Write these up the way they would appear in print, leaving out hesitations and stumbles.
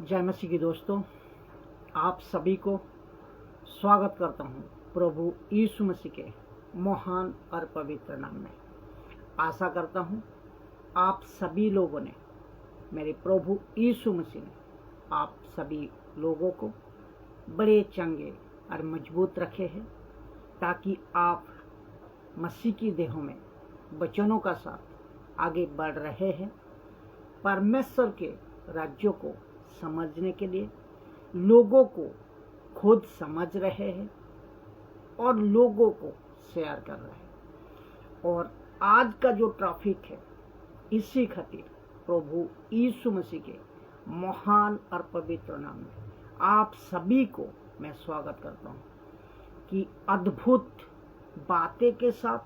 जय मसीह की दोस्तों, आप सभी को स्वागत करता हूं प्रभु यीशु मसीह के महान और पवित्र नाम में। आशा करता हूं आप सभी लोगों ने, मेरे प्रभु यीशु मसीह ने आप सभी लोगों को बड़े चंगे और मजबूत रखे हैं, ताकि आप मसीह की देहों में वचनों का साथ आगे बढ़ रहे हैं। परमेश्वर के राज्यों को समझने के लिए लोगों को खुद समझ रहे हैं और लोगों को शेयर कर रहे हैं। और आज का जो ट्रैफिक है, इसी खातिर प्रभु यीशु मसीह के महान और पवित्र नाम में आप सभी को मैं स्वागत करता हूं कि अद्भुत बातें के साथ,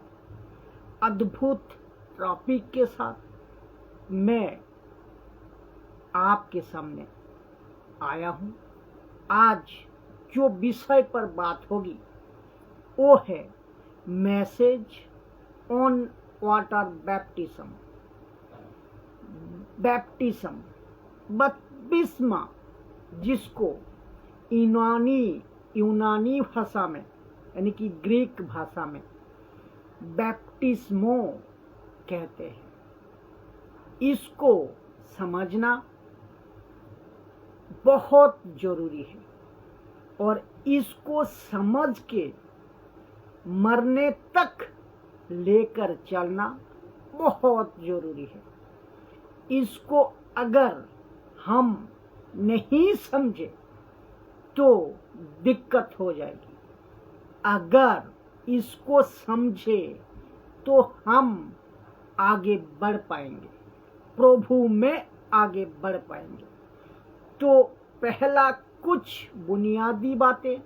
अद्भुत टॉपिक के साथ मैं आपके सामने आया हूं। आज जो विषय पर बात होगी वो है मैसेज ऑन वाटर बैप्टिज्म। बपतिस्मा, जिसको यूनानी भाषा में यानी कि ग्रीक भाषा में बैप्टिस्मो कहते हैं। इसको समझना बहुत जरूरी है और इसको समझ के मरने तक लेकर चलना बहुत जरूरी है। इसको अगर हम नहीं समझे तो दिक्कत हो जाएगी। अगर इसको समझे तो हम आगे बढ़ पाएंगे, प्रभु में आगे बढ़ पाएंगे। तो पहला कुछ बुनियादी बातें,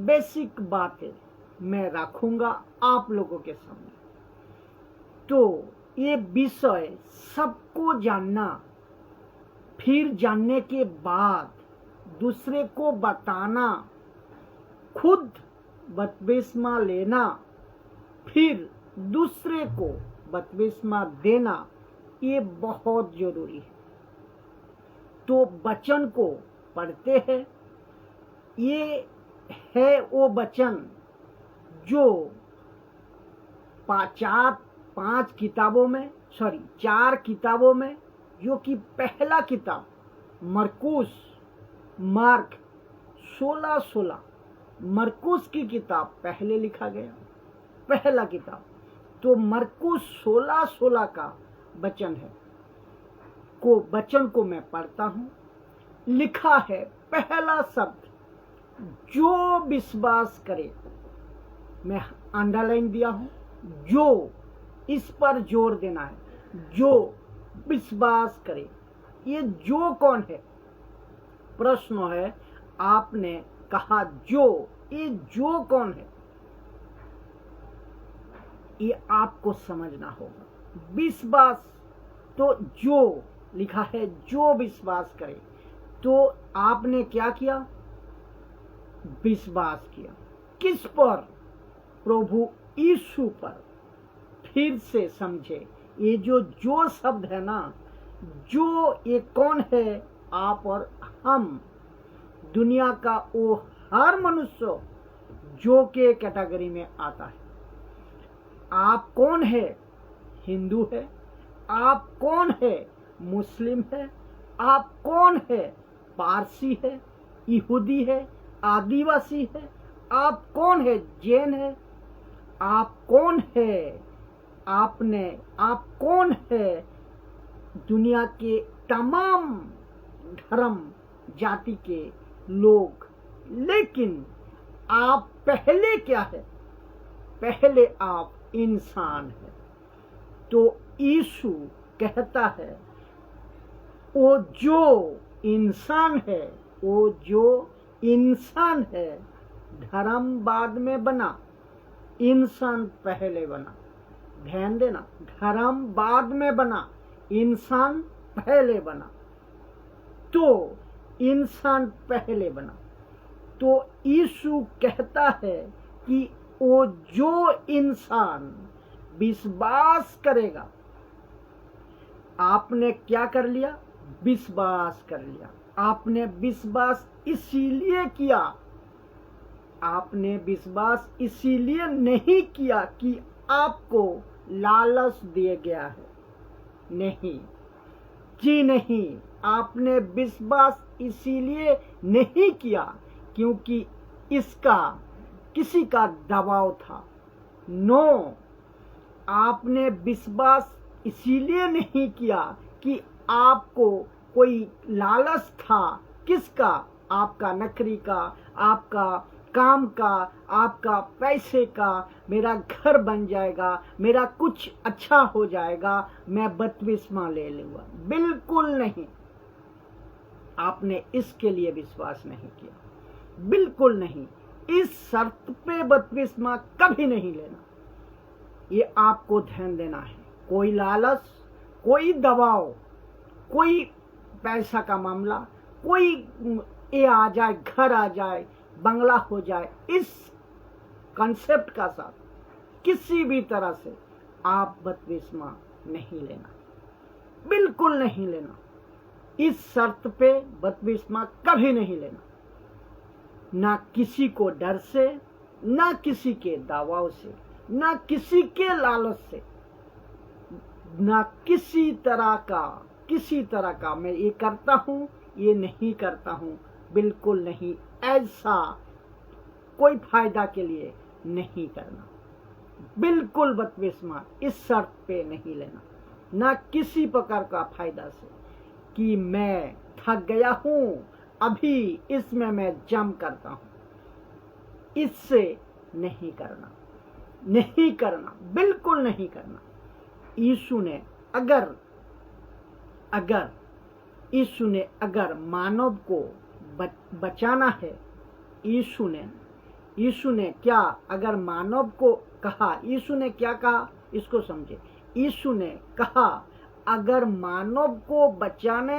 बेसिक बातें मैं रखूंगा आप लोगों के सामने। तो ये विषय सबको जानना, फिर जानने के बाद दूसरे को बताना, खुद बपतिस्मा लेना, फिर दूसरे को बपतिस्मा देना, ये बहुत जरूरी है। तो वचन को पढ़ते हैं। ये है वो वचन जो चार किताबों में, जो कि पहला किताब मार्क 16 मरकुस की किताब पहले लिखा गया, पहला किताब। तो मरकुस 16 का वचन है, वचन को मैं पढ़ता हूं। लिखा है पहला शब्द, जो विश्वास करे। मैं अंडरलाइन दिया हूं, जो, इस पर जोर देना है, जो विश्वास करे। ये जो कौन है? प्रश्न है। आपने कहा जो, ये जो कौन है? ये आपको समझना होगा। विश्वास, तो जो लिखा है, जो विश्वास करे। तो आपने क्या किया? विश्वास किया। किस पर? प्रभु यीशु पर। फिर से समझे, ये जो शब्द है ना, जो, ये कौन है? आप और हम। दुनिया का वो हर मनुष्य जो के कैटेगरी में आता है। आप कौन है? हिंदू है। आप कौन है? मुस्लिम है। आप कौन है? पारसी है, यहूदी है, आदिवासी है। आप कौन है? जैन है। आप कौन है? आप कौन है? दुनिया के तमाम धर्म जाति के लोग। लेकिन आप पहले क्या है? पहले आप इंसान है। तो यीशु कहता है, वो जो इंसान है, वो जो इंसान है, धर्म बाद में बना, इंसान पहले बना। ध्यान देना, धर्म बाद में बना, इंसान पहले बना। तो इंसान पहले बना। तो यीशु कहता है कि वो जो इंसान विश्वास करेगा। आपने क्या कर लिया? विश्वास कर लिया। आपने विश्वास इसीलिए किया, आपने विश्वास इसीलिए नहीं किया कि आपको लालच दिया गया है। नहीं जी नहीं, आपने विश्वास इसीलिए नहीं किया क्योंकि इसका किसी का दबाव था। नो, आपने विश्वास इसीलिए नहीं किया कि आपको कोई लालच था। किसका? आपका नौकरी का, आपका काम का, आपका पैसे का, मेरा घर बन जाएगा, मेरा कुछ अच्छा हो जाएगा, मैं बपतिस्मा ले लूंगा। बिल्कुल नहीं, आपने इसके लिए विश्वास नहीं किया, बिल्कुल नहीं। इस शर्त पे बपतिस्मा कभी नहीं लेना, ये आपको ध्यान देना है। कोई लालच, कोई दबाव, कोई पैसा का मामला, कोई ये आ जाए, घर आ जाए, बंगला हो जाए, इस कंसेप्ट का साथ किसी भी तरह से आप बपतिस्मा नहीं लेना, बिल्कुल नहीं लेना। इस शर्त पे बपतिस्मा कभी नहीं लेना, ना किसी को डर से, ना किसी के दबाव से, ना किसी के लालच से, ना किसी तरह का मैं ये करता हूँ, ये नहीं करता हूँ, बिल्कुल नहीं। ऐसा कोई फायदा के लिए नहीं करना, बिल्कुल बपतिस्मा इस शर्त पे नहीं लेना, ना किसी प्रकार का फायदा से कि मैं थक गया हूँ, अभी इसमें मैं जम करता हूँ, इससे नहीं करना, नहीं करना, बिल्कुल नहीं करना। यीशु ने अगर मानव को बचाना है, यीशु ने क्या अगर मानव को कहा, यीशु ने क्या कहा, इसको समझे। यीशु ने कहा अगर मानव को बचाना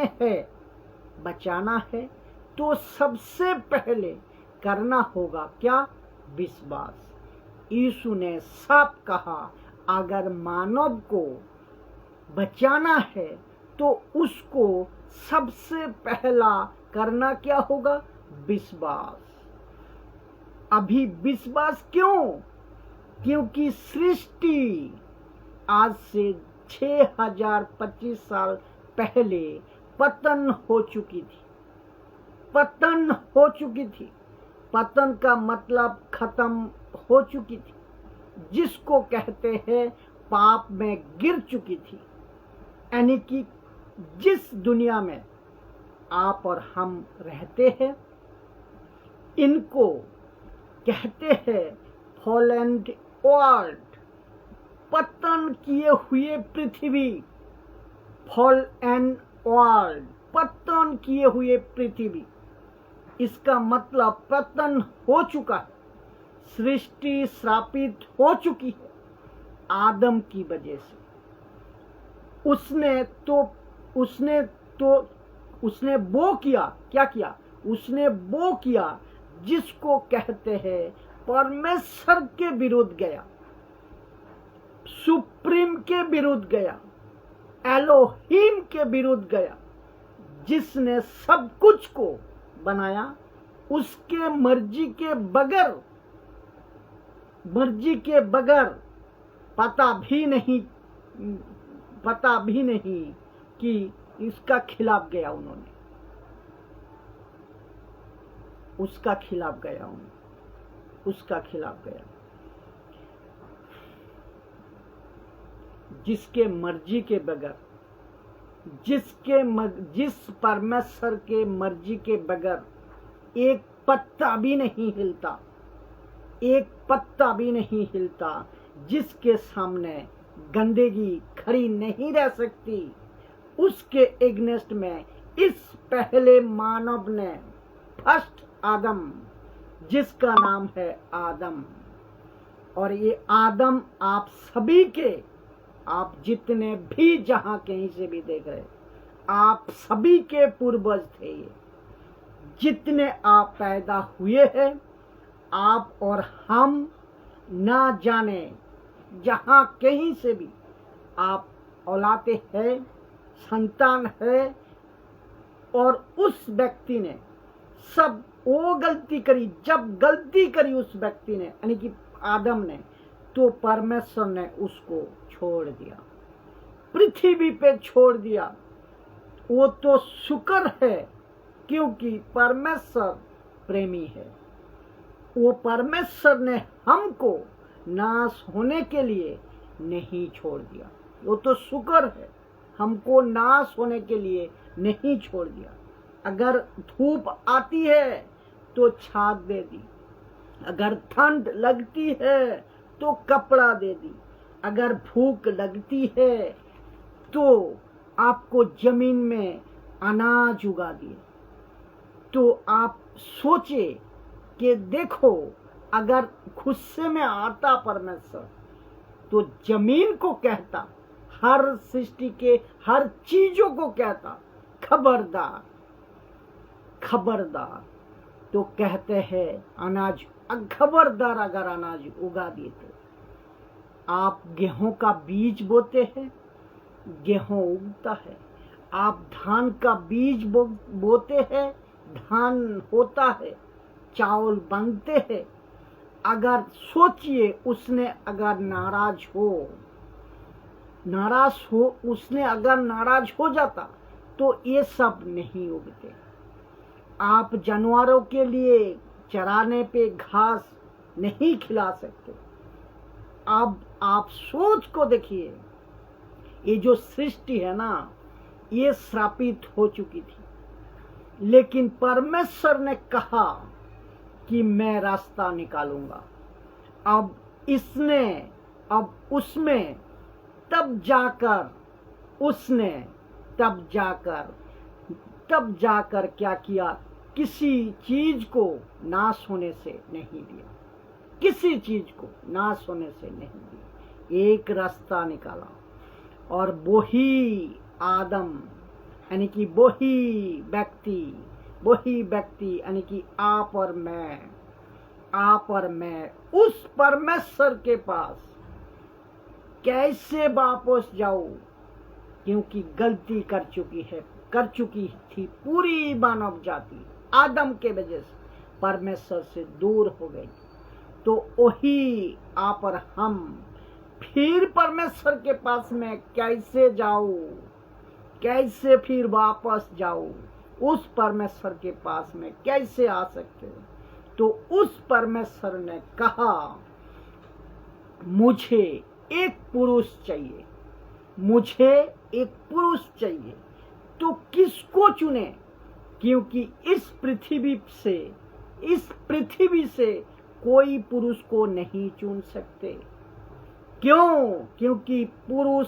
है तो सबसे पहले करना होगा क्या? विश्वास। यीशु ने साफ कहा अगर मानव को बचाना है तो उसको सबसे पहला करना क्या होगा? विश्वास। अभी विश्वास क्यों? क्योंकि सृष्टि आज से 6025 साल पहले पतन हो चुकी थी। पतन का मतलब खत्म हो चुकी थी, जिसको कहते हैं पाप में गिर चुकी थी। यानी कि जिस दुनिया में आप और हम रहते हैं, इनको कहते हैं फॉलन वर्ल्ड, पतन किए हुए पृथ्वी। फॉलन वर्ल्ड, पतन किए हुए पृथ्वी, इसका मतलब पतन हो चुका है, सृष्टि श्रापित हो चुकी है आदम की वजह से। उसने वो किया, क्या किया? उसने वो किया जिसको कहते हैं परमेश्वर के विरुद्ध गया, सुप्रीम के विरुद्ध गया, एलोहिम के विरुद्ध गया, जिसने सब कुछ को बनाया, उसके मर्जी के बगैर पता भी नहीं कि इसका खिलाफ गया उन्होंने, उसका खिलाफ गया। जिसके मर्जी के बगैर, जिस परमेश्वर के मर्जी के बगैर एक पत्ता भी नहीं हिलता, जिसके सामने गंदगी खड़ी नहीं रह सकती, उसके एग्नेस्ट में इस पहले मानव ने, फर्स्ट आदम, जिसका नाम है आदम, और ये आदम आप सभी के, आप जितने भी जहां कहीं से भी देख रहे, आप सभी के पूर्वज थे। ये जितने आप पैदा हुए हैं, आप और हम ना जाने जहां कहीं से भी आप औलादे हैं, संतान है, और उस व्यक्ति ने सब वो गलती करी। जब गलती करी उस व्यक्ति ने यानी कि आदम ने, तो परमेश्वर ने उसको छोड़ दिया, पृथ्वी पे छोड़ दिया। वो तो शुक्र है, क्योंकि परमेश्वर प्रेमी है। वो परमेश्वर ने हमको नाश होने के लिए नहीं छोड़ दिया। वो तो शुक्र है, हमको नाश होने के लिए नहीं छोड़ दिया। अगर धूप आती है तो छात दे दी, अगर ठंड लगती है तो कपड़ा दे दी, अगर भूख लगती है तो आपको जमीन में अनाज उगा दिए। तो आप सोचे कि देखो, अगर गुस्से में आता परमेश्वर तो जमीन को कहता, हर सृष्टि के हर चीजों को कहता, खबरदार खबरदार। तो कहते हैं अनाज, खबरदार अगर अनाज उगा दिए तो आप गेहूं का बीज बोते हैं, गेहूं उगता है। आप धान का बीज बोते हैं, धान होता है, चावल बनते हैं। अगर सोचिए, उसने अगर नाराज हो उसने अगर नाराज हो जाता तो ये सब नहीं उगते। आप जानवरों के लिए चराने पे घास नहीं खिला सकते। अब आप सोच को देखिए, ये जो सृष्टि है ना, ये श्रापित हो चुकी थी, लेकिन परमेश्वर ने कहा कि मैं रास्ता निकालूंगा। अब उसमें तब जाकर क्या किया, किसी चीज को नाश होने से नहीं दिया, किसी चीज को नाश होने से नहीं दिया। एक रास्ता निकाला, और वही आदम यानी कि वही व्यक्ति यानी कि आप और मैं उस परमेश्वर के पास कैसे वापस जाऊं, क्योंकि गलती कर चुकी थी पूरी मानव जाति। आदम के वजह से परमेश्वर से दूर हो गई। तो वही आप और हम फिर परमेश्वर के पास में कैसे जाऊं, कैसे फिर वापस जाऊं, उस परमेश्वर के पास में कैसे आ सकते हो। तो उस परमेश्वर ने कहा, मुझे एक पुरुष चाहिए, मुझे एक पुरुष चाहिए। तो किसको चुने, क्योंकि इस पृथ्वी से कोई पुरुष को नहीं चुन सकते। क्यों? क्योंकि पुरुष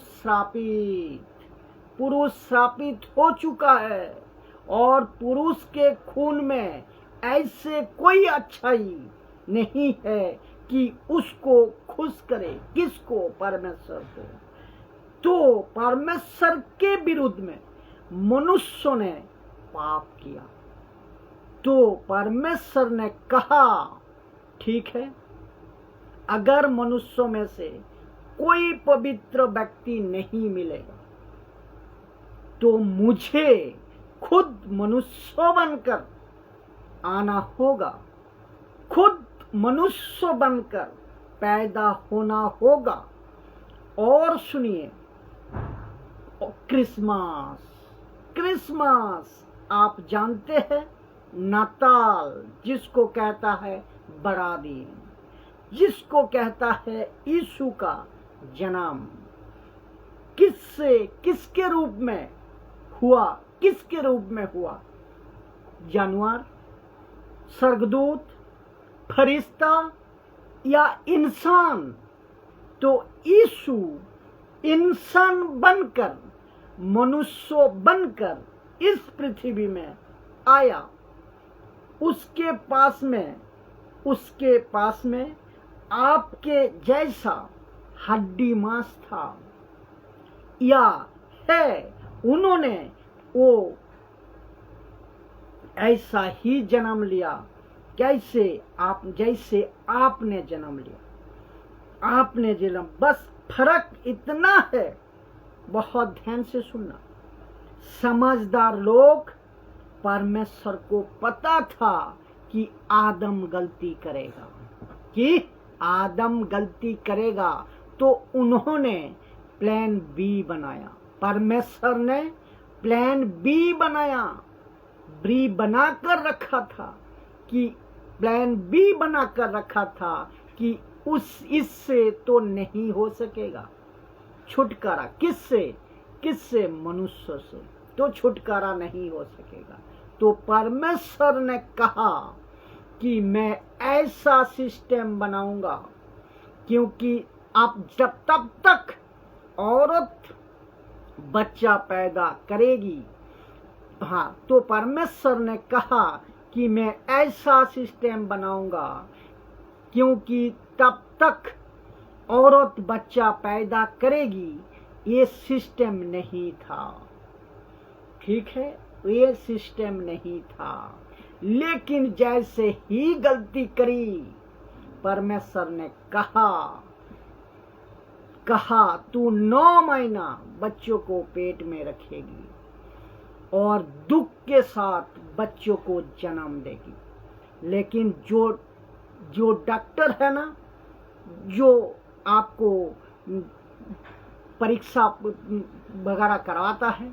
श्रापित हो चुका है, और पुरुष के खून में ऐसे कोई अच्छाई नहीं है कि उसको खुश करे। किसको? परमेश्वर को। तो परमेश्वर के विरुद्ध में मनुष्यों ने पाप किया। तो परमेश्वर ने कहा, ठीक है, अगर मनुष्यों में से कोई पवित्र व्यक्ति नहीं मिलेगा तो मुझे खुद मनुष्य बनकर आना होगा, खुद मनुष्य बनकर पैदा होना होगा। और सुनिए, क्रिसमस आप जानते हैं, नाताल जिसको कहता है बड़ा दिन, जिसको कहता है यीशु का जन्म, किसके रूप में हुआ? किसके रूप में हुआ? जानवर, स्वर्गदूत, फरिश्ता या इंसान? तो यीशु इंसान बनकर, मनुष्य बनकर इस पृथ्वी में आया। उसके पास में आपके जैसा हड्डी मांस था या है। उन्होंने वो ऐसा ही जन्म लिया जैसे आपने जन्म लिया। आपने जन्म, बस फर्क इतना है, बहुत ध्यान से सुनना। समझदार लोग परमेश्वर को पता था कि आदम गलती करेगा, कि आदम गलती करेगा, तो उन्होंने प्लान बी बनाया। परमेश्वर ने प्लान बी बनाया, बी बनाकर रखा था कि प्लान बी बनाकर रखा था कि इससे तो नहीं हो सकेगा छुटकारा। किससे? मनुष्य से तो छुटकारा नहीं हो सकेगा। तो परमेश्वर ने कहा कि मैं ऐसा सिस्टम बनाऊंगा, क्योंकि अब तब तक औरत बच्चा पैदा करेगी, हाँ, तो परमेश्वर ने कहा कि मैं ऐसा सिस्टम बनाऊंगा, क्योंकि तब तक औरत बच्चा पैदा करेगी। ये सिस्टम नहीं था, ठीक है, ये सिस्टम नहीं था। लेकिन जैसे ही गलती करी, परमेश्वर ने कहा तू 9 महीना बच्चों को पेट में रखेगी और दुख के साथ बच्चों को जन्म देगी। लेकिन जो डॉक्टर है ना, जो आपको परीक्षा वगैरह करवाता है,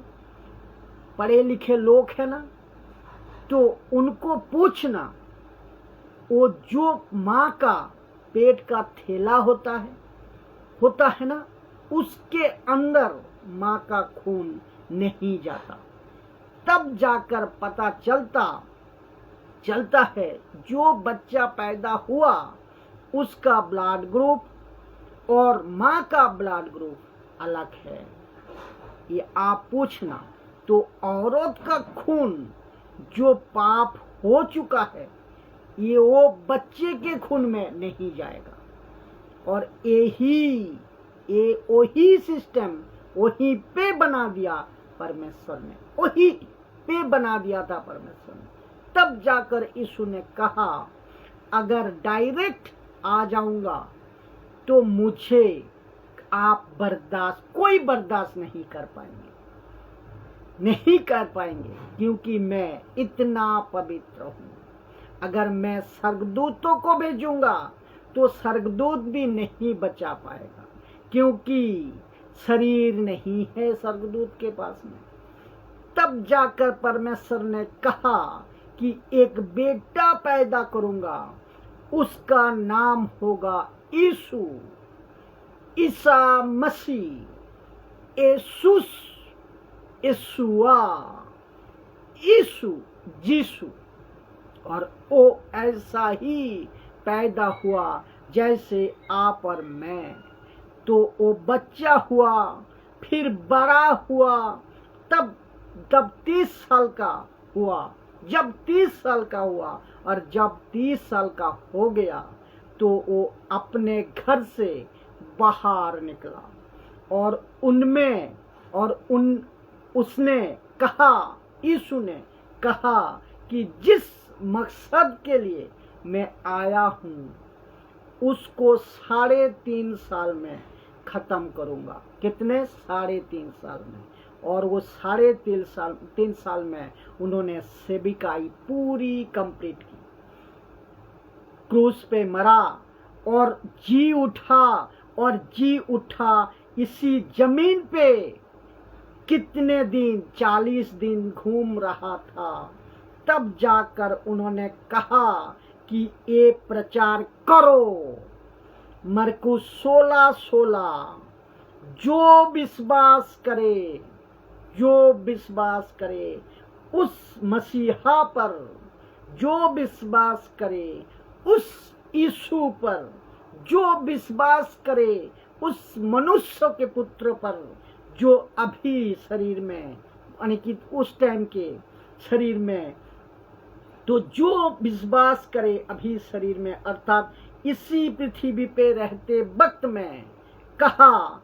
पढ़े लिखे लोग है ना, तो उनको पूछना, वो जो माँ का पेट का थैला होता है ना, उसके अंदर माँ का खून नहीं जाता। तब जाकर पता चलता है जो बच्चा पैदा हुआ उसका ब्लड ग्रुप और माँ का ब्लड ग्रुप अलग है। ये आप पूछना, तो औरत का खून जो पाप हो चुका है, ये वो बच्चे के खून में नहीं जाएगा। और वही सिस्टम वहीं पे बना दिया परमेश्वर ने, वही पे बना दिया था परमेश्वर ने। तब जाकर यीशु ने कहा, अगर डायरेक्ट आ जाऊंगा तो मुझे आप कोई बर्दाश्त नहीं कर पाएंगे, क्योंकि मैं इतना पवित्र हूं। अगर मैं स्वर्गदूतों को भेजूंगा तो स्वर्गदूत भी नहीं बचा पाएगा, क्योंकि शरीर नहीं है स्वर्गदूत के पास में। तब जाकर परमेश्वर ने कहा कि एक बेटा पैदा करूंगा, उसका नाम होगा यीशु, ईसा मसीह, यीशु, जीसु। और वो ऐसा ही पैदा हुआ जैसे आप और मैं। तो वो बच्चा हुआ, फिर बड़ा हुआ, तब 30 साल का हुआ। जब 30 साल का हुआ और जब 30 साल का हो गया तो वो अपने घर से बाहर निकला और उसने कहा, यीशु ने कहा कि जिस मकसद के लिए मैं आया हूं उसको 3.5 साल में खत्म करूंगा। कितने? 3.5 साल में। और वो 3 साल में उन्होंने सेविकाई पूरी कंप्लीट की। क्रूस पे मरा और जी उठा इसी जमीन पे कितने दिन, 40 दिन घूम रहा था। तब जाकर उन्होंने कहा कि ये प्रचार करो, मरकुस 16:16, जो विश्वास करे उस मसीहा पर, जो विश्वास करे उस यीशु पर, जो विश्वास करे उस मनुष्य के पुत्र पर, जो अभी शरीर में, यानी कि उस टाइम के शरीर में, तो जो विश्वास करे अभी शरीर में, अर्थात इसी पृथ्वी पे रहते वक्त में, कहा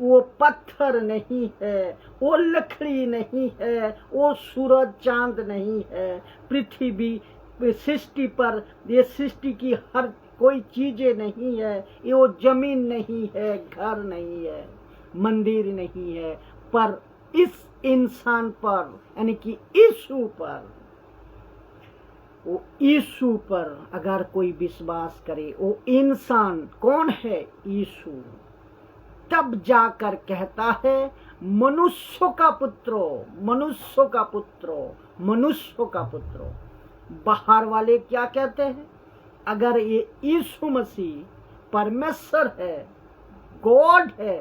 वो पत्थर नहीं है, वो लकड़ी नहीं है, वो सूरज चांद नहीं है, पृथ्वी सृष्टि पर, ये सृष्टि की हर कोई चीजें नहीं है, ये वो जमीन नहीं है, घर नहीं है, मंदिर नहीं है, पर इस इंसान पर यानी कि यीशु पर, वो यीशु पर अगर कोई विश्वास करे, वो इंसान कौन है? यीशु। तब जाकर कहता है मनुष्यों का पुत्रो, मनुष्यों का पुत्रो, मनुष्यों का पुत्रो। बाहर वाले क्या कहते हैं? अगर ये यीशु मसीह परमेश्वर है, गॉड है,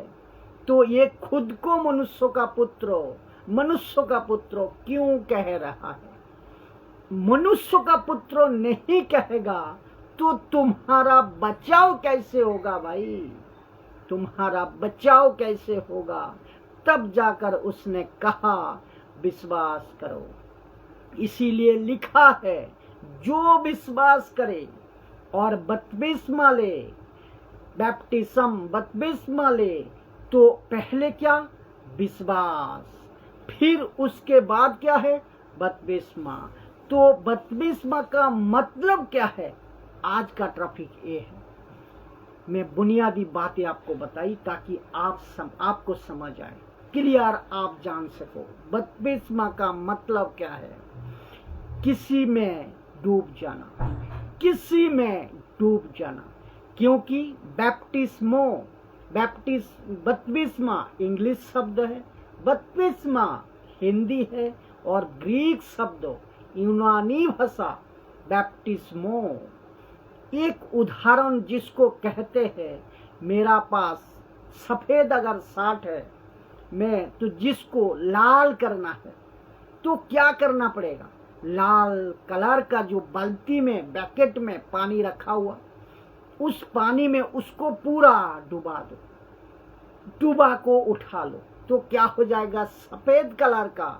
तो ये खुद को मनुष्यों का पुत्रो, मनुष्यों का पुत्रो क्यों कह रहा है? मनुष्य का पुत्र नहीं कहेगा तो तुम्हारा बचाव कैसे होगा भाई? तुम्हारा बचाव कैसे होगा? तब जाकर उसने कहा विश्वास करो। इसीलिए लिखा है जो विश्वास करे और बपतिस्मा ले, बैप्टिज्म बपतिस्मा ले, तो पहले क्या? विश्वास, फिर उसके बाद क्या है? बपतिस्मा। तो बपतिस्मा का मतलब क्या है? आज का टॉपिक ये है। मैं बुनियादी बातें आपको बताई ताकि आपको समझ आए, क्लियर आप जान सको। बपतिस्मा का मतलब क्या है? किसी में डूब जाना, किसी में डूब जाना। क्योंकि बपतिस्मा इंग्लिश शब्द है, बपतिस्मा हिंदी है, और ग्रीक शब्द यूनानी भाषा बैप्टिस्मो। एक उदाहरण जिसको कहते हैं, मेरा पास सफेद अगर शर्ट है, मैं तो जिसको लाल करना है तो क्या करना पड़ेगा? लाल कलर का जो बाल्टी में, बैकेट में पानी रखा हुआ, उस पानी में उसको पूरा डुबा दो, डुबा को उठा लो, तो क्या हो जाएगा? सफेद कलर का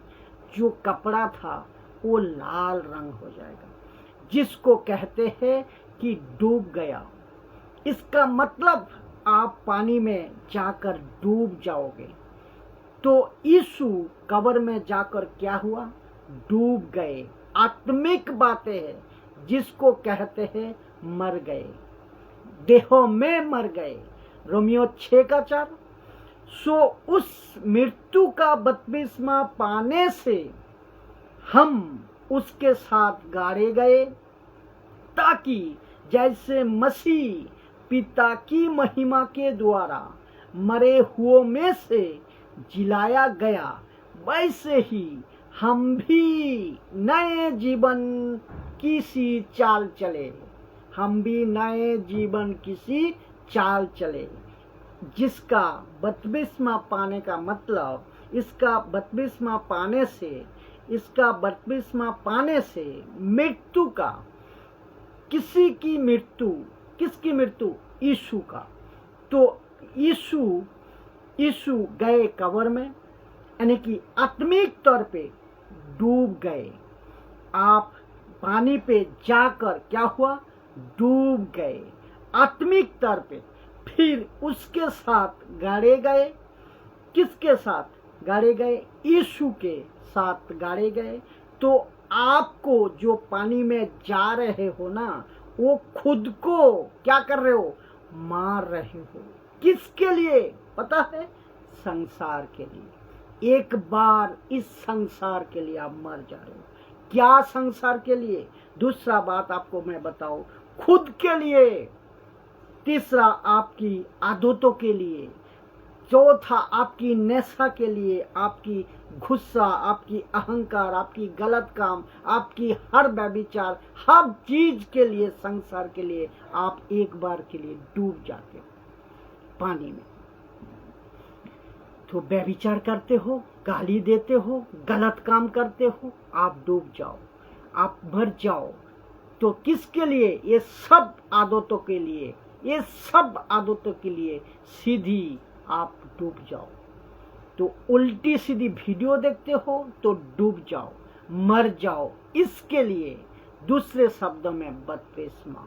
जो कपड़ा था वो लाल रंग हो जाएगा, जिसको कहते हैं कि डूब गया। इसका मतलब आप पानी में जाकर डूब जाओगे। तो यीशु कब्र में जाकर क्या हुआ? डूब गए। आत्मिक बातें हैं, जिसको कहते हैं मर गए, देहों में मर गए। रोमियो 6:4। सो उस मृत्यु का बपतिस्मा पाने से हम उसके साथ गाड़े गए, ताकि जैसे मसीह पिता की महिमा के द्वारा मरे हुओं में से जिलाया गया, वैसे ही हम भी नए जीवन की सी चाल चले, हम भी नए जीवन की सी चाल चले। जिसका बपतिस्मा पाने का मतलब, इसका बपतिस्मा पाने से मृत्यु का, किसी की मृत्यु, किसकी मृत्यु? यीशु का। तो यीशु गए कब्र में, यानी कि आत्मिक तौर पे डूब गए। आप पानी पे जाकर क्या हुआ? डूब गए आत्मिक तौर पे। फिर उसके साथ गाड़े गए। किसके साथ गाड़े गए? यीशु के साथ गाड़े गए। तो आपको जो पानी में जा रहे हो ना, वो खुद को क्या कर रहे हो? मार रहे हो। किसके लिए पता है? संसार के लिए। एक बार इस संसार के लिए आप मर जा रहे हो। क्या संसार के लिए? दूसरा बात आपको मैं बताऊं, खुद के लिए। तीसरा आपकी आदतों के लिए। चौथा आपकी नशा के लिए, आपकी गुस्सा, आपकी अहंकार, आपकी गलत काम, आपकी हर व्यभिचार, हर चीज के लिए, संसार के लिए आप एक बार के लिए डूब जाते हो पानी में। तो व्यभिचार करते हो, गाली देते हो, गलत काम करते हो, आप डूब जाओ, आप मर जाओ। तो किसके लिए? ये सब आदतों के लिए, ये सब आदतों के लिए सीधी आप डूब जाओ। तो उल्टी सीधी वीडियो देखते हो तो डूब जाओ, मर जाओ। इसके लिए दूसरे शब्दों में बपतिस्मा।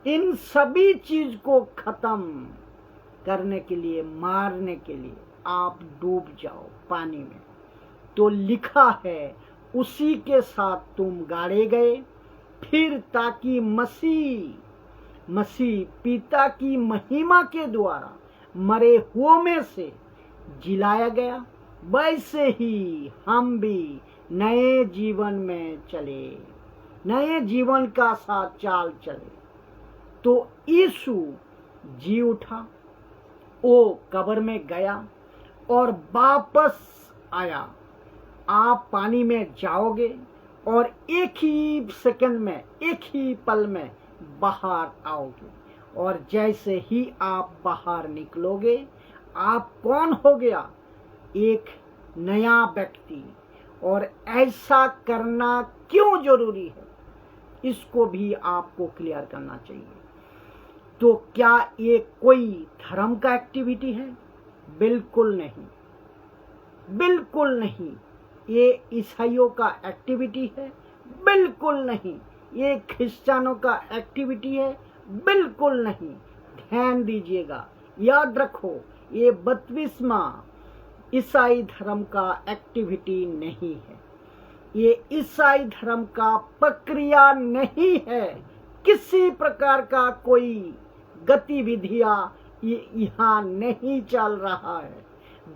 इन सभी चीज को खत्म करने के लिए, मारने के लिए आप डूब जाओ पानी में। तो लिखा है उसी के साथ तुम गाड़े गए, फिर ताकि मसीह पिता की महिमा के द्वारा मरे हुओं में से जिलाया गया, वैसे ही हम भी नए जीवन में चले, नए जीवन का साथ चाल चले। तो यीशु जी उठा, वो कब्र में गया और वापस आया। आप पानी में जाओगे और एक ही सेकंड में, एक ही पल में बाहर आओगे। और जैसे ही आप बाहर निकलोगे, आप कौन हो गया? एक नया व्यक्ति। और ऐसा करना क्यों जरूरी है, इसको भी आपको क्लियर करना चाहिए। तो क्या ये कोई धर्म का एक्टिविटी है? बिल्कुल नहीं, बिल्कुल नहीं। ये ईसाइयों का एक्टिविटी है? बिल्कुल नहीं। ये क्रिश्चियनों का एक्टिविटी है? बिल्कुल नहीं। ध्यान दीजिएगा, याद रखो, ये बपतिस्मा ईसाई धर्म का एक्टिविटी नहीं है। ये ईसाई धर्म का प्रक्रिया नहीं है। किसी प्रकार का कोई गतिविधियां यहाँ नहीं चल रहा है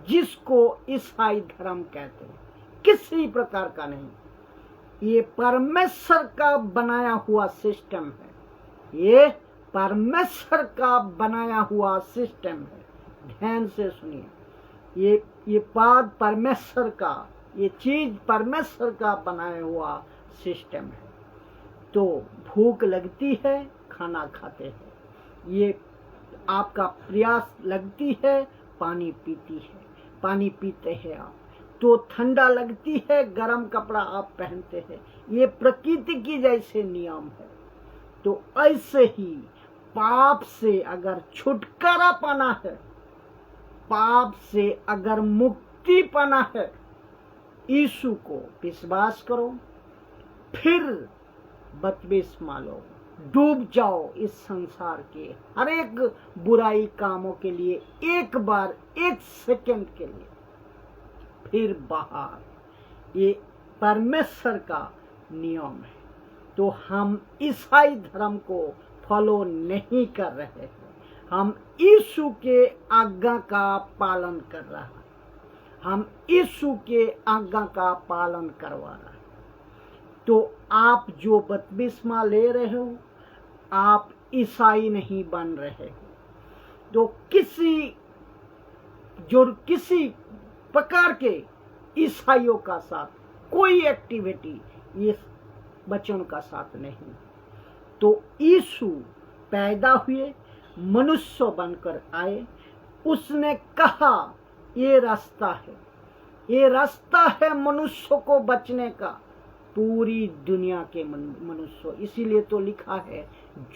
जिसको ईसाई धर्म कहते हैं। किसी प्रकार का नहीं। ये परमेश्वर का बनाया हुआ सिस्टम है। ये परमेश्वर का बनाया हुआ सिस्टम है। ध्यान से सुनिए, ये बात परमेश्वर का, ये चीज परमेश्वर का बनाया हुआ सिस्टम है। तो भूख लगती है, खाना खाते हैं। ये आपका प्यास लगती है, पानी पीती है, पानी पीते हैं आप। तो ठंडा लगती है, गर्म कपड़ा आप पहनते हैं। ये प्रकृति की जैसे नियम है। तो ऐसे ही पाप से अगर छुटकारा पाना है, पाप से अगर मुक्ति पाना है, यीशु को विश्वास करो, फिर बपतिस्मा लो, डूब जाओ इस संसार के हर एक बुराई कामों के लिए, एक बार, एक सेकंड के लिए, फिर बाहर। ये परमेश्वर का नियम है। तो हम ईसाई धर्म को फॉलो नहीं कर रहे हैं, हम यीशु के आज्ञा का पालन कर रहे हैं। हम यीशु के आज्ञा का पालन करवा रहे हैं। तो आप जो बपतिस्मा ले रहे हो, आप ईसाई नहीं बन रहे हो। तो किसी प्रकार के ईसाइयों का साथ कोई एक्टिविटी ये बच्चों का साथ नहीं। तो यीशु पैदा हुए, मनुष्य बनकर आए। उसने कहा ये रास्ता है, ये रास्ता है मनुष्य को बचने का, पूरी दुनिया के मनुष्य। इसीलिए तो लिखा है,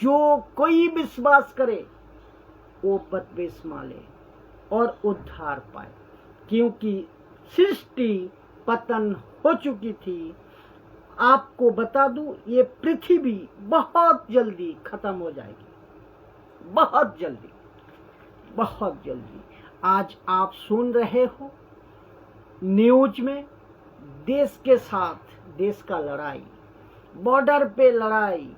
जो कोई विश्वास करे वो बपतिस्मा ले और उद्धार पाए। क्योंकि सृष्टि पतन हो चुकी थी। आपको बता दूं, ये पृथ्वी बहुत जल्दी खत्म हो जाएगी, बहुत जल्दी, बहुत जल्दी। आज आप सुन रहे हो न्यूज में देश के साथ देश का लड़ाई, बॉर्डर पे लड़ाई,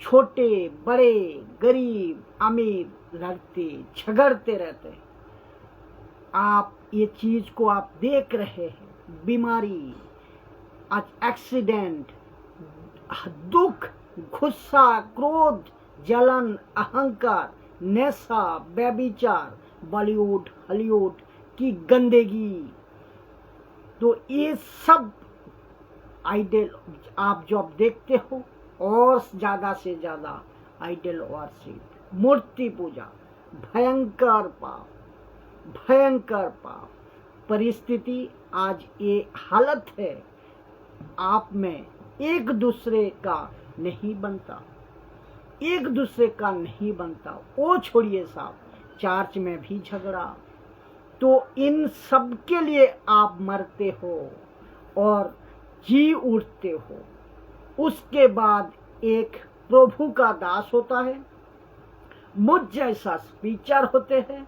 छोटे बड़े गरीब अमीर लड़ते झगड़ते रहते हैं। आप ये चीज को आप देख रहे हैं, बीमारी, आज एक्सीडेंट, दुख, गुस्सा, क्रोध, जलन, अहंकार, नशा, व्यभिचार, बॉलीवुड हॉलीवुड की गंदगी। तो ये सब आइडल आप जो आप देखते हो, और ज्यादा से ज्यादा आइडल वर्शिप, मूर्ति पूजा, भयंकर पाप, भयंकर पाप। परिस्थिति आज ये हालत है, आप में एक दूसरे का नहीं बनता, एक दूसरे का नहीं बनता। वो छोड़िए साहब, चर्च में भी झगड़ा। तो इन सब के लिए आप मरते हो और जी उठते हो। उसके बाद एक प्रभु का दास होता है, मुझ जैसा स्पीकर होते हैं,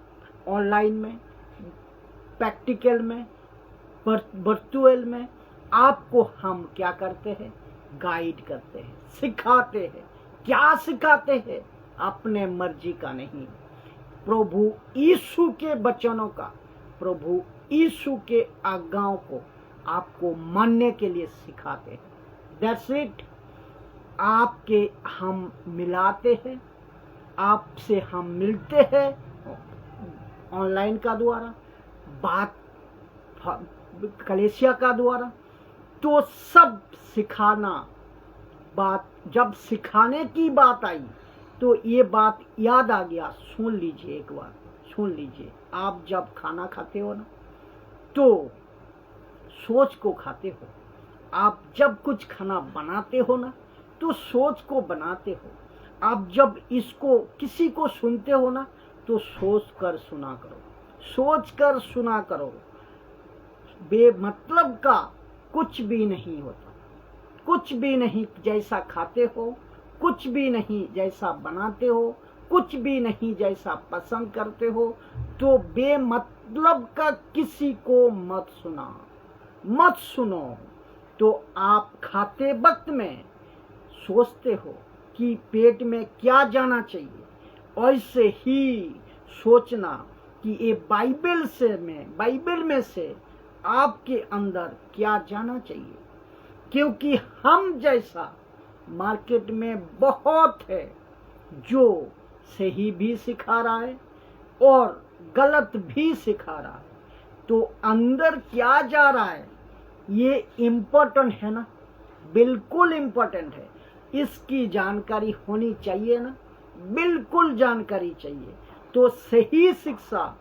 ऑनलाइन में, प्रैक्टिकल में, वर्चुअल में। आपको हम क्या करते हैं? गाइड करते हैं, सिखाते हैं। क्या सिखाते हैं? अपने मर्जी का नहीं, प्रभु यीशु के वचनों का, प्रभु यीशु के आज्ञाओं को आपको मानने के लिए सिखाते हैं। That's it. आपके हम मिलाते हैं, आपसे हम मिलते हैं ऑनलाइन का द्वारा, बात कलेसिया का द्वारा, तो सब सिखाना बात, जब सिखाने की बात आई तो ये बात याद आ गया। सुन लीजिए, एक बार सुन लीजिए। आप जब खाना खाते हो ना तो सोच को खाते हो, आप जब कुछ खाना बनाते हो ना तो सोच को बनाते हो, आप जब इसको किसी को सुनते हो ना तो सोच कर सुना करो, सोच कर सुना करो। बेमतलब का कुछ भी नहीं होता, कुछ भी नहीं जैसा खाते हो, कुछ भी नहीं जैसा बनाते हो, कुछ भी नहीं जैसा पसंद करते हो, तो बेमतलब का किसी को मत सुनो। तो आप खाते वक्त में सोचते हो कि पेट में क्या जाना चाहिए, ऐसे ही सोचना कि ये बाइबल में से आपके अंदर क्या जाना चाहिए। क्योंकि हम जैसा मार्केट में बहुत है जो सही भी सिखा रहा है और गलत भी सिखा रहा है, तो अंदर क्या जा रहा है ये इम्पोर्टेंट है ना, बिल्कुल इम्पोर्टेंट है। इसकी जानकारी होनी चाहिए ना, बिल्कुल जानकारी चाहिए। तो सही शिक्षा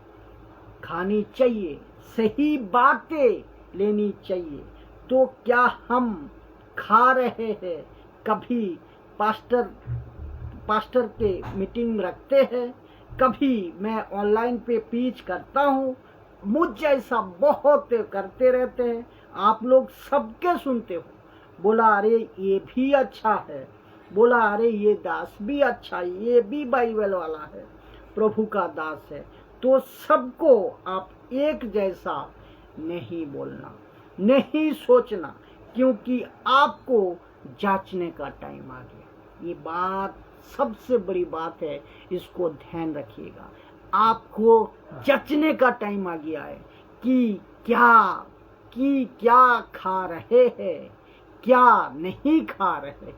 खानी चाहिए, सही बातें लेनी चाहिए। तो क्या हम खा रहे हैं? कभी पास्टर के मीटिंग रखते हैं, कभी मैं ऑनलाइन पे पीच करता हूँ, मुझ जैसा बहुत करते रहते हैं। आप लोग सबके सुनते हो, बोला अरे ये भी अच्छा है, बोला अरे ये दास भी अच्छा है, ये भी बाइबल वाला है, प्रभु का दास है। तो सबको आप एक जैसा नहीं बोलना, नहीं सोचना, क्योंकि आपको जांचने का टाइम आ गया। ये बात सबसे बड़ी बात है, इसको ध्यान रखिएगा। आपको जांचने का टाइम आ गया है कि क्या खा रहे हैं, क्या नहीं खा रहे।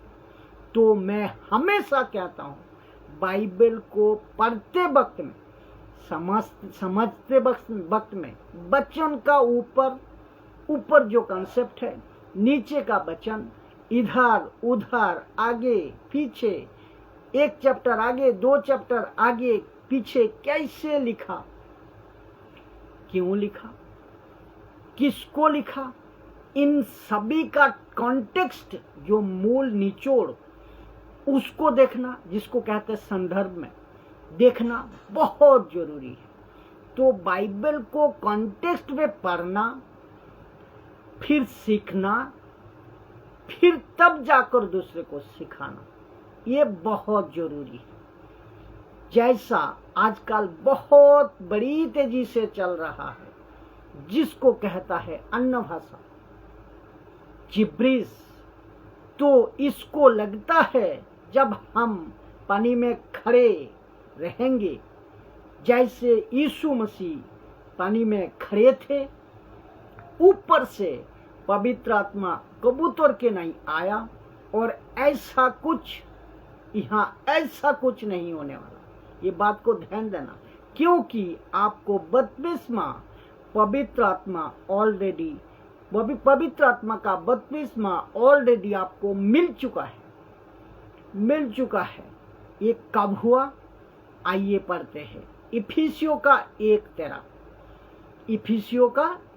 तो मैं हमेशा कहता हूँ, बाइबल को पढ़ते वक्त में, समझते वक्त में वचन का ऊपर जो कंसेप्ट है, नीचे का वचन, इधर उधर आगे पीछे, एक चैप्टर आगे, दो चैप्टर आगे पीछे कैसे लिखा, क्यों लिखा, किसको लिखा, इन सभी का कॉन्टेक्स्ट, जो मूल निचोड़, उसको देखना, जिसको कहते हैं संदर्भ में देखना बहुत जरूरी है। तो बाइबल को कॉन्टेक्स्ट में पढ़ना, फिर सीखना, फिर तब जाकर दूसरे को सिखाना, ये बहुत जरूरी है। जैसा आजकल बहुत बड़ी तेजी से चल रहा है, जिसको कहता है अन्य भाषा, जिब्रिश, तो इसको लगता है जब हम पानी में खड़े रहेंगे, जैसे यीशु मसीह पानी में खड़े थे, ऊपर से पवित्र आत्मा कबूतर के नहीं आया, और ऐसा कुछ नहीं होने वाला। ये बात को ध्यान देना, क्योंकि आपको बपतिस्मा पवित्र आत्मा का बपतिस्मा ऑलरेडी आपको मिल चुका है। ये कब हुआ? आइए पढ़ते हैं इफिसियों का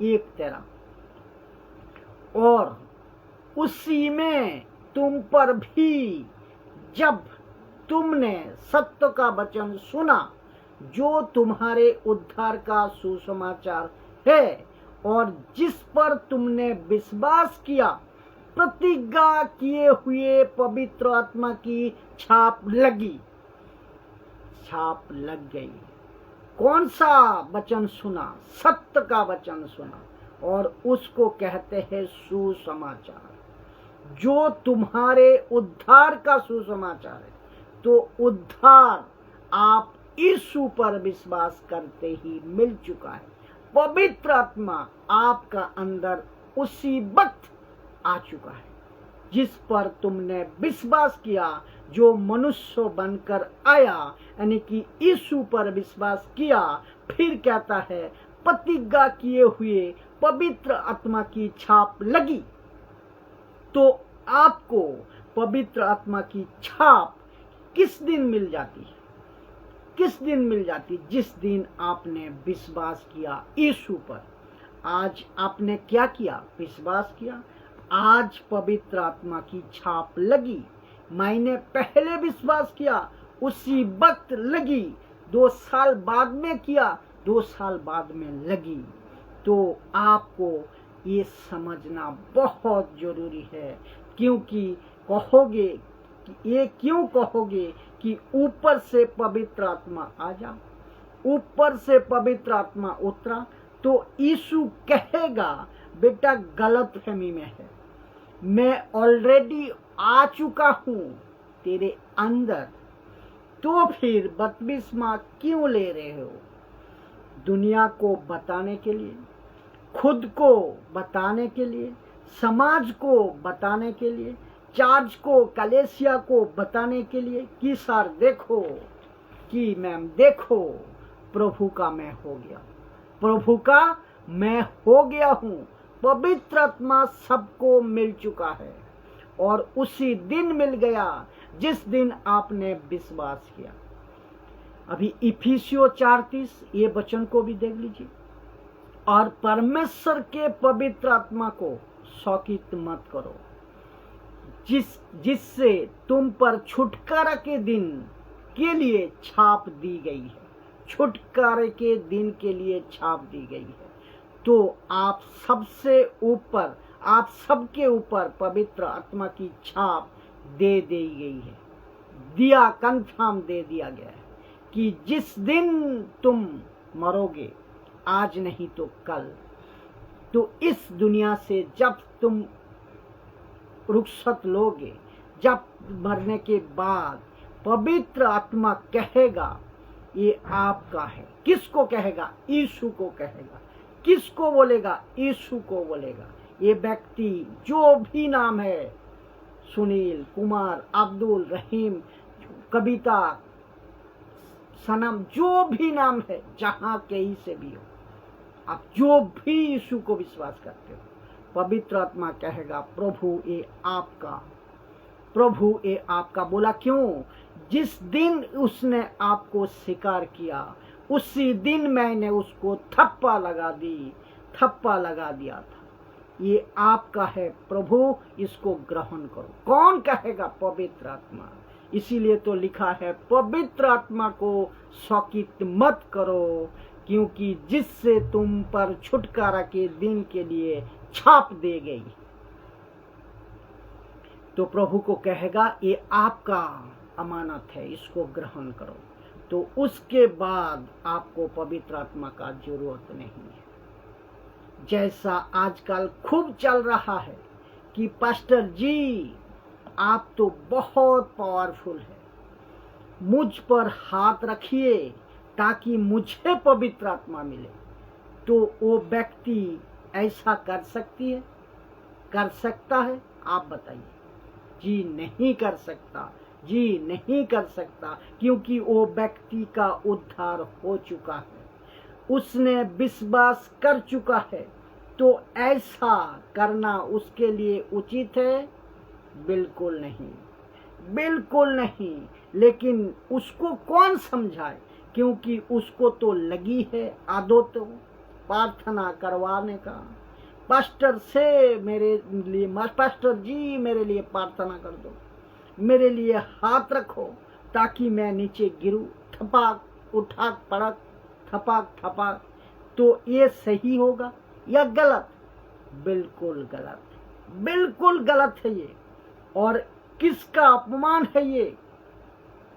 1:13। और उसी में तुम पर भी, जब तुमने सत्य का वचन सुना, जो तुम्हारे उद्धार का सुसमाचार है, और जिस पर तुमने विश्वास किया, प्रतिज्ञा किए हुए पवित्र आत्मा की छाप लग गई। कौन सा वचन सुना? सत्य का वचन सुना, और उसको कहते हैं सुसमाचार, जो तुम्हारे उद्धार का सुसमाचार है। तो उद्धार आप यीशु पर विश्वास करते ही मिल चुका है। पवित्र आत्मा आपका अंदर उसी वक्त आ चुका है जिस पर तुमने विश्वास किया, जो मनुष्य बनकर आया, यानी कि यीशु पर विश्वास किया। फिर कहता है प्रतिज्ञा किए हुए पवित्र आत्मा की छाप लगी। तो आपको पवित्र आत्मा की छाप किस दिन मिल जाती है? किस दिन मिल जाती? जिस दिन आपने विश्वास किया यीशु पर। आज आपने क्या किया? विश्वास किया। आज पवित्र आत्मा की छाप लगी। मैंने पहले विश्वास किया, उसी वक्त लगी। 2 साल बाद में किया, 2 साल बाद में लगी। तो आपको ये समझना बहुत जरूरी है। क्योंकि कहोगे, ये क्यों कहोगे कि ऊपर से पवित्र आत्मा आ जा, ऊपर से पवित्र आत्मा उतरा? तो यीशु कहेगा बेटा गलतफहमी में है, मैं ऑलरेडी आ चुका हूं तेरे अंदर। तो फिर बपतिस्मा क्यों ले रहे हो? दुनिया को बताने के लिए, खुद को बताने के लिए, समाज को बताने के लिए, चार्ज को, कलेसिया को बताने के लिए कि सर देखो, कि मैम देखो, प्रभु का मैं हो गया, प्रभु का मैं हो गया हूं। पवित्र आत्मा सबको मिल चुका है और उसी दिन मिल गया जिस दिन आपने विश्वास किया। अभी इफिसियों 4:30 ये वचन को भी देख लीजिए। और परमेश्वर के पवित्र आत्मा को शौकित मत करो, जिससे तुम पर छुटकारा के दिन के लिए छाप दी गई है। छुटकारे के दिन के लिए छाप दी गई है। तो आप सबसे ऊपर, आप सबके ऊपर पवित्र आत्मा की छाप दे दी गई है। दिया, कंफर्म दे दिया गया है कि जिस दिन तुम मरोगे, आज नहीं तो कल, तो इस दुनिया से जब तुम रुखसत लोगे, जब मरने के बाद पवित्र आत्मा कहेगा ये आपका है। किसको कहेगा? यीशु को कहेगा। किसको बोलेगा? यीशु को बोलेगा। ये व्यक्ति जो भी नाम है, सुनील, कुमार, अब्दुल, रहीम, कविता, सनम, जो भी नाम है, जहां कहीं से भी हो, आप जो भी यीशु को विश्वास करते हो, पवित्र आत्मा कहेगा प्रभु ये आपका, प्रभु ये आपका। बोला क्यों? जिस दिन उसने आपको स्वीकार किया, उसी दिन मैंने उसको थप्पा लगा दिया था। ये आपका है प्रभु, इसको ग्रहण करो। कौन कहेगा? पवित्र आत्मा। इसीलिए तो लिखा है पवित्र आत्मा को शौकित मत करो, क्योंकि जिससे तुम पर छुटकारा के दिन के लिए छाप दे गई। तो प्रभु को कहेगा ये आपका अमानत है, इसको ग्रहण करो। तो उसके बाद आपको पवित्र आत्मा का जरूरत नहीं है। जैसा आजकल खूब चल रहा है कि पास्टर जी आप तो बहुत पावरफुल है, मुझ पर हाथ रखिए ताकि मुझे पवित्र आत्मा मिले। तो वो व्यक्ति ऐसा कर सकती है? कर सकता है? आप बताइए। जी नहीं कर सकता, जी नहीं कर सकता, क्योंकि वो व्यक्ति का उद्धार हो चुका है, उसने विश्वास कर चुका है। तो ऐसा करना उसके लिए उचित है? बिल्कुल नहीं, बिल्कुल नहीं। लेकिन उसको कौन समझाए? क्योंकि उसको तो लगी है आदत प्रार्थना करवाने का। पास्टर से मेरे लिए, पास्टर जी मेरे लिए प्रार्थना कर दो, मेरे लिए हाथ रखो ताकि मैं नीचे गिरूं, थपाक उठाक पड़क, थपाक थपाक। तो ये सही होगा या गलत? बिल्कुल गलत, बिल्कुल गलत है ये। और किसका अपमान है ये?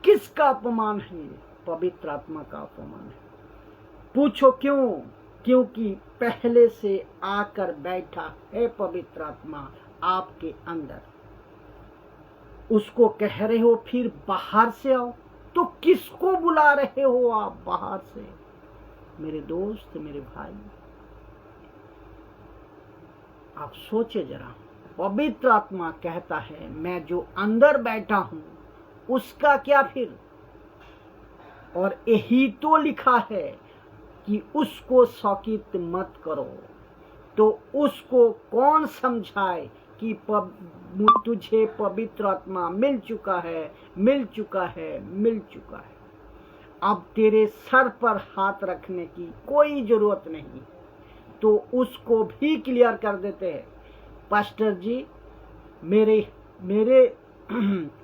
किसका अपमान है ये? पवित्र आत्मा का अपमान है। पूछो क्यों? क्योंकि पहले से आकर बैठा है पवित्र आत्मा आपके अंदर। उसको कह रहे हो फिर बाहर से आओ, तो किसको बुला रहे हो आप बाहर से? मेरे दोस्त, मेरे भाई, आप सोचे जरा, पवित्र आत्मा कहता है मैं जो अंदर बैठा हूं उसका क्या फिर। और यही तो लिखा है कि उसको शौकित मत करो। तो उसको कौन समझाए कि तुझे पवित्र आत्मा मिल चुका है, मिल चुका है, मिल चुका है। अब तेरे सर पर हाथ रखने की कोई जरूरत नहीं। तो उसको भी क्लियर कर देते हैं, पास्टर जी मेरे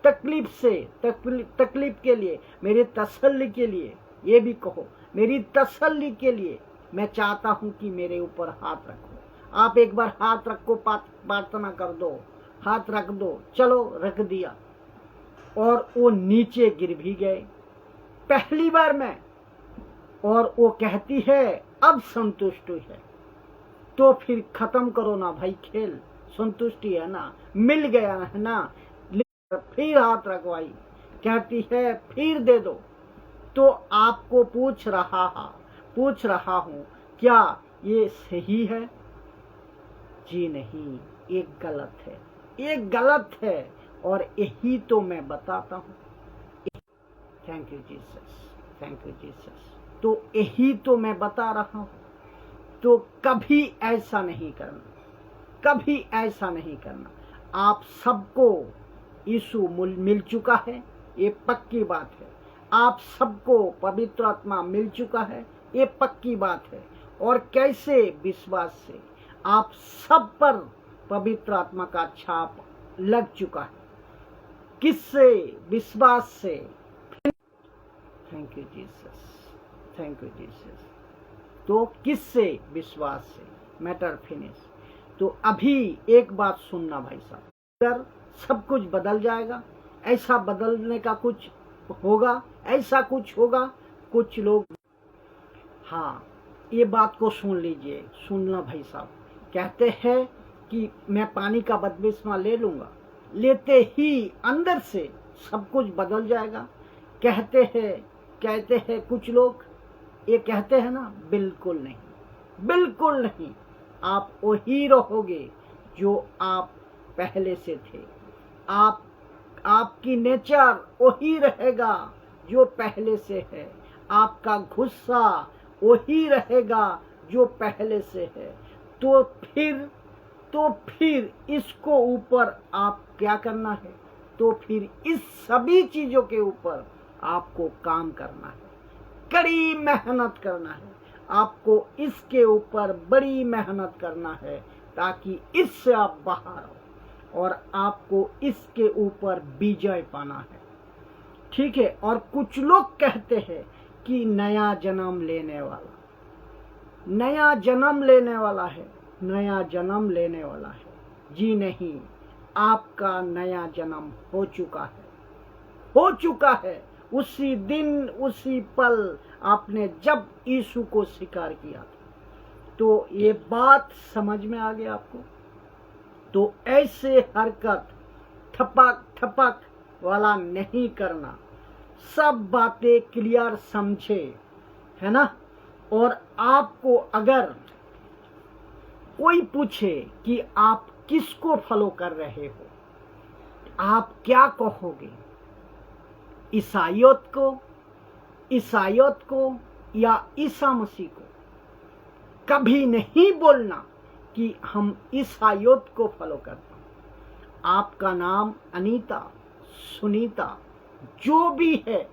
तकलीफ के लिए, मेरे तसल्ली के लिए, ये भी कहो मेरी तसल्ली के लिए मैं चाहता हूं कि मेरे ऊपर हाथ रखो। आप एक बार हाथ रखो, प्रार्थना कर दो, हाथ रख दो। चलो रख दिया और वो नीचे गिर भी गए पहली बार में। और वो कहती है अब संतुष्ट है। तो फिर खत्म करो ना भाई खेल, संतुष्टि है ना, मिल गया है ना, फिर हाथ रखवाई। कहती है फिर दे दो। तो आपको पूछ रहा हूं क्या ये सही है? जी नहीं, ये गलत है, ये गलत है। और यही तो मैं बताता हूं। Thank you Jesus, thank you Jesus. तो यही तो मैं बता रहा हूं। तो कभी ऐसा नहीं करना, कभी ऐसा नहीं करना। आप सबको यीशु मिल चुका है, ये पक्की बात है। आप सबको पवित्र आत्मा मिल चुका है, ये पक्की बात है। और कैसे? विश्वास से। आप सब पर पवित्र आत्मा का छाप लग चुका है। किससे? विश्वास से। Thank you Jesus, thank you Jesus. तो किससे? विश्वास से। Matter finish. तो अभी एक बात सुनना भाई साहब, अगर सब कुछ बदल जाएगा, ऐसा बदलने का कुछ होगा, ऐसा कुछ होगा। कुछ लोग, हाँ ये बात को सुन लीजिए, सुनना भाई साहब। कहते हैं कि मैं पानी का बपतिस्मा ले लूंगा, लेते ही अंदर से सब कुछ बदल जाएगा। कहते हैं कुछ लोग, ये कहते हैं ना, बिल्कुल नहीं, बिल्कुल नहीं। आप वही रहोगे जो आप पहले से थे। आपकी नेचर वही रहेगा जो पहले से है। आपका गुस्सा वही रहेगा जो पहले से है। तो फिर इसको ऊपर आप क्या करना है? तो फिर इस सभी चीजों के ऊपर आपको काम करना है, कड़ी मेहनत करना है। आपको इसके ऊपर बड़ी मेहनत करना है ताकि इससे आप बाहर हो और आपको इसके ऊपर विजय पाना है। ठीक है। और कुछ लोग कहते हैं कि नया जन्म लेने वाला, नया जन्म लेने वाला है, नया जन्म लेने वाला है। जी नहीं, आपका नया जन्म हो चुका है, हो चुका है। उसी दिन, उसी पल आपने जब यीशु को स्वीकार किया था। तो ये बात समझ में आ गया आपको? तो ऐसे हरकत ठपक वाला नहीं करना, सब बातें क्लियर समझे, है ना। और आपको अगर कोई पूछे कि आप किसको फॉलो कर रहे हो, आप क्या कहोगे? ईसाइयत को या ईसा मसीह को? कभी नहीं बोलना कि हम ईसाइयत को फॉलो करते हैं। आपका नाम अनीता, सुनीता, जो भी है,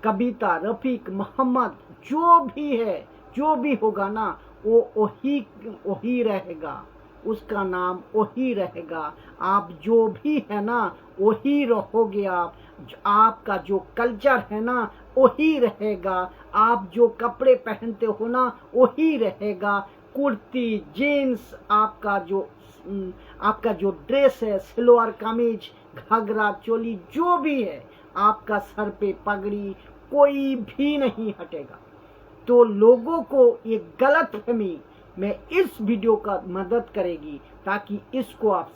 कविता, रफीक, मोहम्मद, जो भी है, जो भी होगा ना, वो वही रहेगा, उसका नाम वही रहेगा। आप जो भी है ना, वही रहोगे। आपका जो कल्चर है ना, वही रहेगा। आप जो कपड़े पहनते हो ना, वही रहेगा। कुर्ती, जीन्स, आपका जो ड्रेस है, सलवार कमीज, घाघरा, चोली, जो भी है, आपका सर पे पगड़ी, कोई भी नहीं हटेगा। तो लोगों को ये गलतफहमी में इस वीडियो का मदद करेगी ताकि इसको आप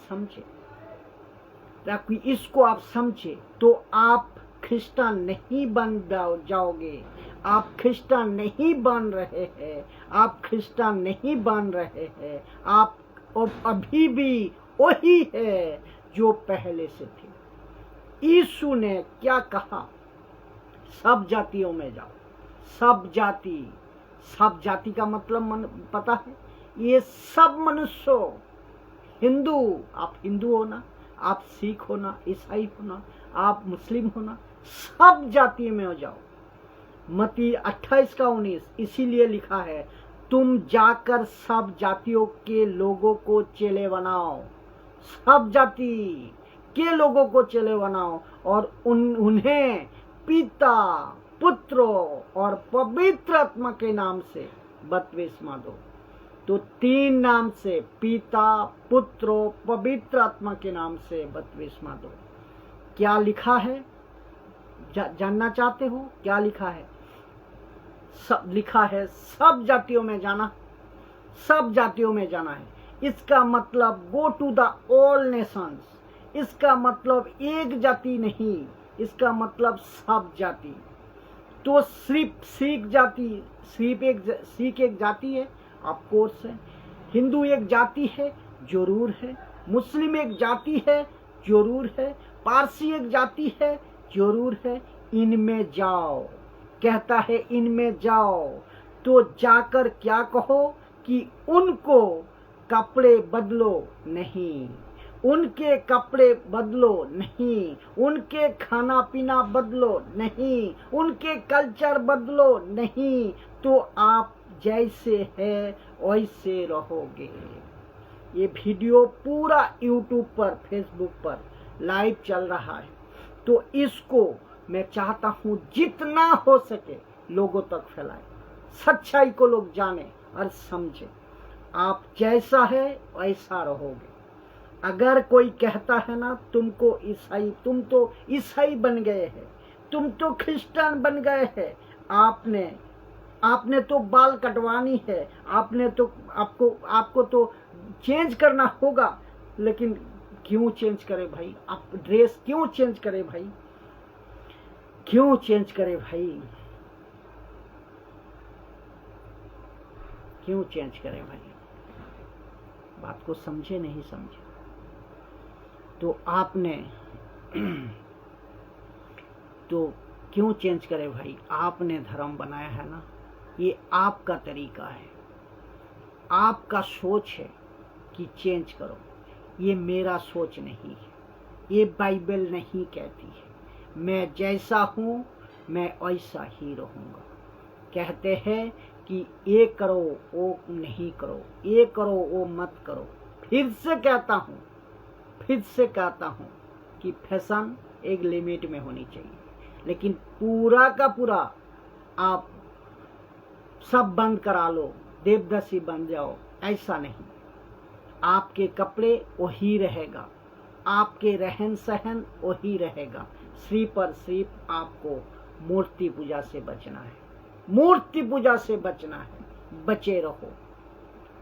समझे, तो आप क्रिश्चियन नहीं बन जाओगे। आप क्रिश्चियन नहीं बन रहे हैं, आप क्रिश्चियन नहीं बन रहे हैं। और अभी भी वही है जो पहले से थे। यीशु ने क्या कहा? सब जातियों में जाओ। सब जाति का मतलब पता है? ये सब मनुष्य, हिंदू, आप हिंदू हो ना, आप सिख हो ना, ईसाई हो ना, आप मुस्लिम हो ना, सब जाति में हो जाओ। मत्ती 28:19 इसीलिए लिखा है, तुम जाकर सब जातियों के लोगों को चेले बनाओ। सब जाति के लोगों को चेले बनाओ और उन्हें पिता, पुत्र और पवित्र आत्मा के नाम से बपतिस्मा दो। तो 3 नाम से, पिता, पुत्र, पवित्र आत्मा के नाम से बपतिस्मा दो। क्या लिखा है? जानना चाहते हो क्या लिखा है? सब लिखा है, सब जातियों में जाना, सब जातियों में जाना है। इसका मतलब go to the all nations. इसका मतलब एक जाति नहीं, इसका मतलब सब जाति। तो सिर्फ सिख एक जाति है, ऑफ कोर्स है। हिंदू एक जाति है, जरूर है। मुस्लिम एक जाति है, जरूर है। पारसी एक जाति है, जरूर है। इनमें जाओ, कहता है इनमें जाओ। तो जाकर क्या कहो कि उनको कपड़े बदलो नहीं, उनके कपड़े बदलो नहीं, उनके खाना पीना बदलो नहीं, उनके कल्चर बदलो नहीं। तो आप जैसे है वैसे रहोगे। ये वीडियो पूरा यूट्यूब पर, फेसबुक पर लाइव चल रहा है। तो इसको मैं चाहता हूँ जितना हो सके लोगों तक फैलाए, सच्चाई को लोग जाने और समझे। आप जैसा है वैसा रहोगे। अगर कोई कहता है ना तुमको ईसाई, तुम तो ईसाई बन गए हैं, तुम तो क्रिश्चियन बन गए हैं, आपने तो बाल कटवानी है, आपने तो आपको तो चेंज करना होगा। लेकिन क्यों चेंज करे भाई? आप ड्रेस क्यों चेंज करे भाई? क्यों चेंज करे भाई? क्यों चेंज करे भाई? बात को समझे नहीं समझे? तो आपने तो क्यों चेंज करे भाई? आपने धर्म बनाया है ना, ये आपका तरीका है, आपका सोच है कि चेंज करो। ये मेरा सोच नहीं है, ये बाइबल नहीं कहती है। मैं जैसा हूं मैं वैसा ही रहूंगा। कहते हैं कि ये करो वो नहीं करो, ये करो वो मत करो। फिर से कहता हूं कि फैशन एक लिमिट में होनी चाहिए, लेकिन पूरा का पूरा आप सब बंद करा लो, देवदासी बन जाओ, ऐसा नहीं। आपके कपड़े वही रहेगा, आपके रहन सहन वही रहेगा। सिर्फ और सिर्फ आपको मूर्ति पूजा से बचना है, मूर्ति पूजा से बचना है। बचे रहो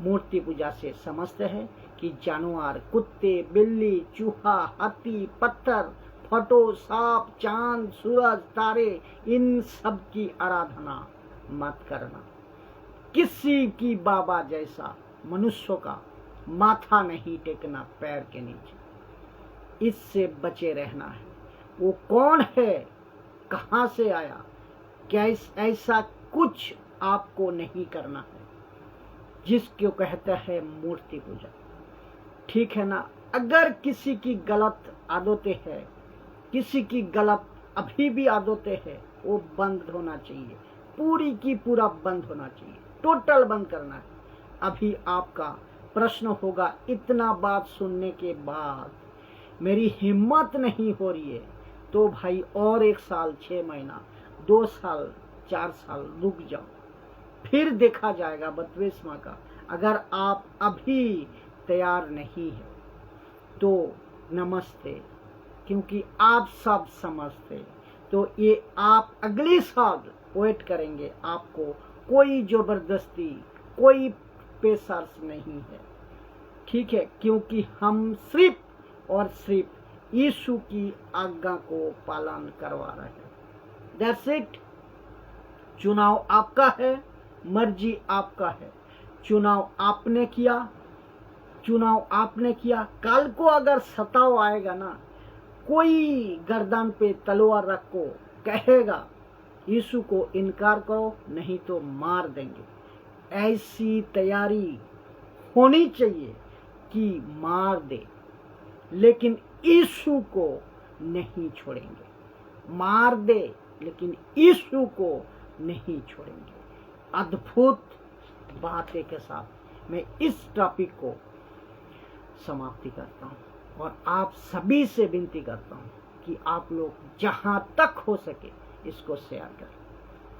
मूर्ति पूजा से। समझते हैं कि जानवर, कुत्ते, बिल्ली, चूहा, हाथी, पत्थर, फोटो, सांप, चांद, सूरज, तारे, इन सब की आराधना मत करना। किसी की बाबा जैसा मनुष्यों का माथा नहीं टेकना पैर के नीचे। इससे बचे रहना है। वो कौन है, कहां से आया, ऐसा कुछ आपको नहीं करना है जिसको कहता है मूर्ति पूजा। ठीक है ना? अगर किसी की गलत आदतें है, किसी की गलत अभी भी आदतें है, वो बंद होना चाहिए, पूरी की पूरा बंद होना चाहिए, टोटल बंद करना है। अभी आपका प्रश्न होगा, इतना बात सुनने के बाद मेरी हिम्मत नहीं हो रही है, तो भाई और 1 साल 6 महीना 2 साल 4 साल रुक जाओ, फिर देखा जाएगा बपतिस्मा का। अगर आप अभी तैयार नहीं है तो नमस्ते, क्योंकि आप सब समझते। तो ये आप अगले साल वेट करेंगे। आपको कोई जबरदस्ती, कोई प्रेशर नहीं है, ठीक है? क्योंकि हम सिर्फ और सिर्फ यीशु की आज्ञा को पालन करवा रहे हैं। That's it. चुनाव आपका है, मर्जी आपका है। चुनाव आपने किया, चुनाव आपने किया, कल को अगर सताव आएगा ना, कोई गर्दन पे तलवार रख को कहेगा यीशु को इनकार करो नहीं तो मार देंगे, ऐसी तैयारी होनी चाहिए कि मार दे, लेकिन यीशु को नहीं छोड़ेंगे। मार दे लेकिन यीशु को नहीं छोड़ेंगे। अद्भुत बातें के साथ मैं इस टॉपिक को समाप्ति करता हूं और आप सभी से विनती करता हूं कि आप लोग जहां तक हो सके इसको शेयर करें,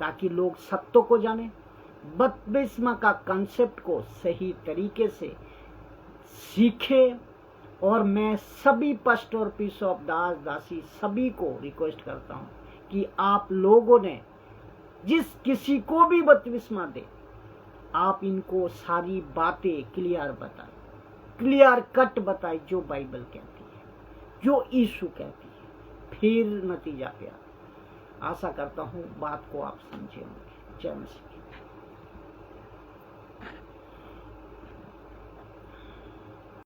ताकि लोग सत्य को जाने, बपतिस्मा का कंसेप्ट को सही तरीके से सीखे। और मैं सभी पास्टर, बिशप, दास दासी सभी को रिक्वेस्ट करता हूं कि आप लोगों ने जिस किसी को भी बपतिस्मा दे, आप इनको सारी बातें क्लियर बताएं, क्लियर कट बताएं, जो बाइबल कहती है, जो यीशु कहती है, फिर नतीजा प्यार। आशा करता हूं बात को आप समझे होंगे। जय मसीह।